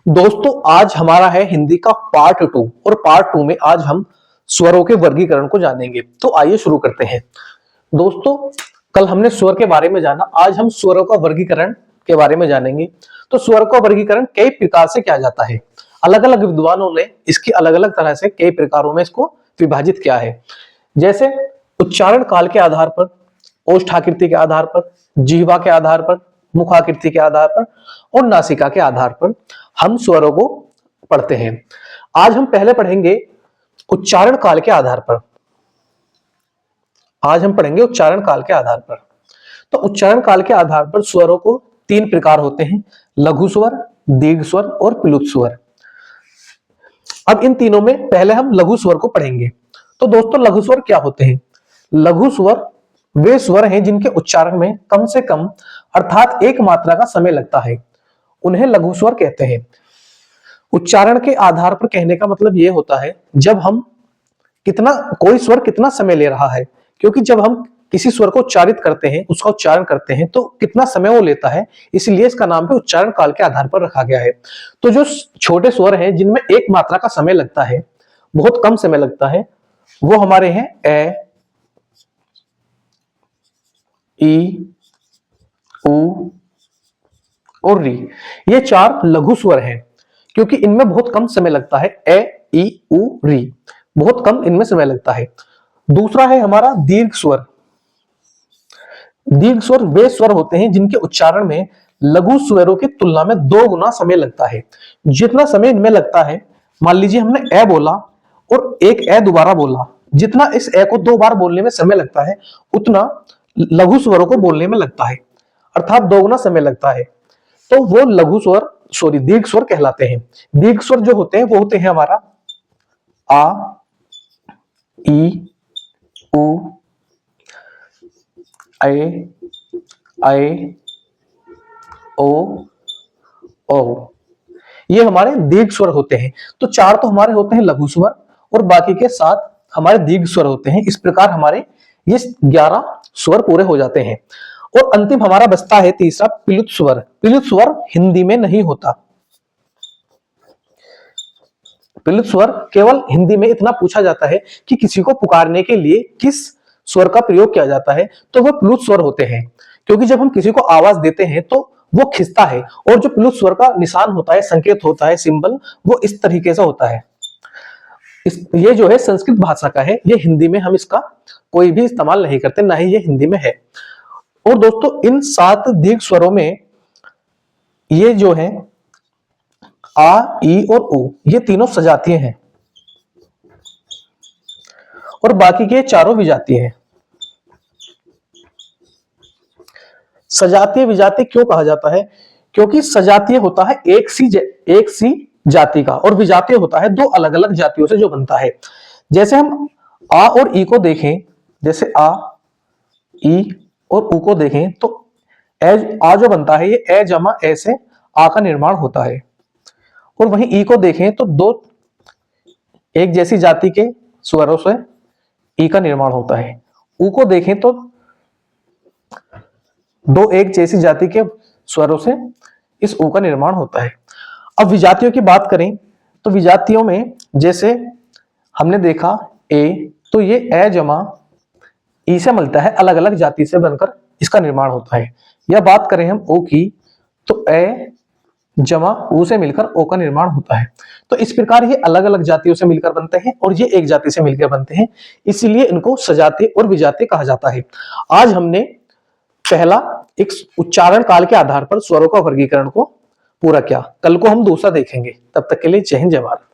दोस्तों आज हमारा है हिंदी का पार्ट 2 और पार्ट 2 में आज हम स्वरों के वर्गीकरण को जानेंगे। तो आइए शुरू करते हैं। दोस्तों कल हमने स्वर के बारे में जाना, आज हम स्वरों का वर्गीकरण के बारे में जानेंगे। तो स्वर का वर्गीकरण कई प्रकार से किया जाता है। अलग अलग विद्वानों ने इसकी अलग अलग तरह से कई प्रकारों में इसको विभाजित किया है। जैसे उच्चारण काल के आधार पर, ओष्ठाकृति के आधार पर, जिह्वा के आधार पर, मुखाकृति के आधार पर और नासिका के आधार पर हम स्वरों को पढ़ते हैं। आज हम पहले पढ़ेंगे उच्चारण काल के आधार पर। आज हम पढ़ेंगे उच्चारण काल के आधार पर। तो उच्चारण काल के आधार पर स्वरों को तीन प्रकार होते हैं, लघु स्वर, दीर्घ स्वर और प्लुत स्वर। अब इन तीनों में पहले हम लघु स्वर को पढ़ेंगे। तो दोस्तों लघु स्वर क्या होते हैं? लघु स्वर वे स्वर हैं जिनके उच्चारण में कम से कम अर्थात एक मात्रा का समय लगता है, उन्हें लघु स्वर कहते हैं। उच्चारण के आधार पर कहने का मतलब यह होता है जब हम कोई स्वर कितना समय ले रहा है, क्योंकि जब हम किसी स्वर को उच्चारित करते हैं, उसका उच्चारण करते हैं तो कितना समय वो लेता है, इसलिए इसका नाम भी उच्चारण काल के आधार पर रखा गया है। तो जो छोटे स्वर हैं जिनमें एक मात्रा का समय लगता है, बहुत कम समय लगता है, वो हमारे हैं ए, ई, उ और री। ये चार लघु स्वर हैं क्योंकि इनमें बहुत कम समय लगता है। ए, ई, उ, री, बहुत कम इनमें समय लगता है। दूसरा है हमारा दीर्घ स्वर। दीर्घ स्वर वे स्वर होते हैं जिनके उच्चारण में लघु स्वरों की तुलना में 2 गुना समय लगता है। जितना समय इनमें लगता है, मान लीजिए हमने ए बोला और एक ए दोबारा बोला, जितना इस ए को 2 बार बोलने में समय लगता है उतना लघु स्वरों को बोलने में लगता है, अर्थात 2 गुना समय लगता है। तो वो लघु स्वर दीर्घ स्वर कहलाते हैं। दीर्घ स्वर जो होते हैं वो होते हैं हमारा आ, ई, उ, ए, ऐ, ओ, औ। ये हमारे दीर्घ स्वर होते हैं। तो 4 तो हमारे होते हैं लघु स्वर और बाकी के 7 हमारे दीर्घ स्वर होते हैं। इस प्रकार हमारे ये 11 स्वर पूरे हो जाते हैं। और अंतिम हमारा बचता है तीसरा प्लुत स्वर। प्लुत स्वर हिंदी में नहीं होता। प्लुत स्वर केवल हिंदी में इतना पूछा जाता है कि किसी को पुकारने के लिए किस स्वर का प्रयोग किया जाता है, तो वो प्लुत स्वर होते हैं। क्योंकि जब हम किसी को आवाज देते हैं तो वो खिंचता है और जो प्लुत स्वर का निशान होता है, संकेत होता है, सिंबल, वो इस तरीके से होता है। ये जो है संस्कृत भाषा का है, ये हिंदी में हम इसका कोई भी इस्तेमाल नहीं करते, ना ही ये हिंदी में है। और दोस्तों इन 7 दीर्घ स्वरों में ये जो है आ, ई और उ, ये तीनों सजातीय हैं और बाकी के चारों विजातीय हैं। सजातीय विजातीय क्यों कहा जाता है? क्योंकि सजातीय होता है एक सी जाति का और विजातीय होता है 2 अलग अलग जातियों से जो बनता है। जैसे हम आ और ई को देखें, जैसे आ, ई और उ को देखें तो आ जो बनता है ये ए जमा ए से आ का निर्माण होता है। और वहीं ई को देखें तो 2 एक जैसी जाति के स्वरों से ई का निर्माण होता है। उ को देखें तो 2 एक जैसी जाति के स्वरों से इस उ का निर्माण होता है। अब विजातियों की बात करें तो विजातियों में जैसे हमने देखा ए, तो ये ए जमा ई से मिलता है, अलग अलग जाति से बनकर इसका निर्माण होता है। या बात करें हम ओ की तो ए जमा उ से मिलकर ओ का निर्माण होता है। तो इस प्रकार ये अलग अलग जातियों से मिलकर बनते हैं और ये एक जाति से मिलकर बनते हैं, इसीलिए इनको सजातीय और विजातीय कहा जाता है। आज हमने पहला एक उच्चारण काल के आधार पर स्वरों का वर्गीकरण को पूरा किया। कल को हम दूसरा देखेंगे। तब तक के लिए जय हिंद, जय भारत।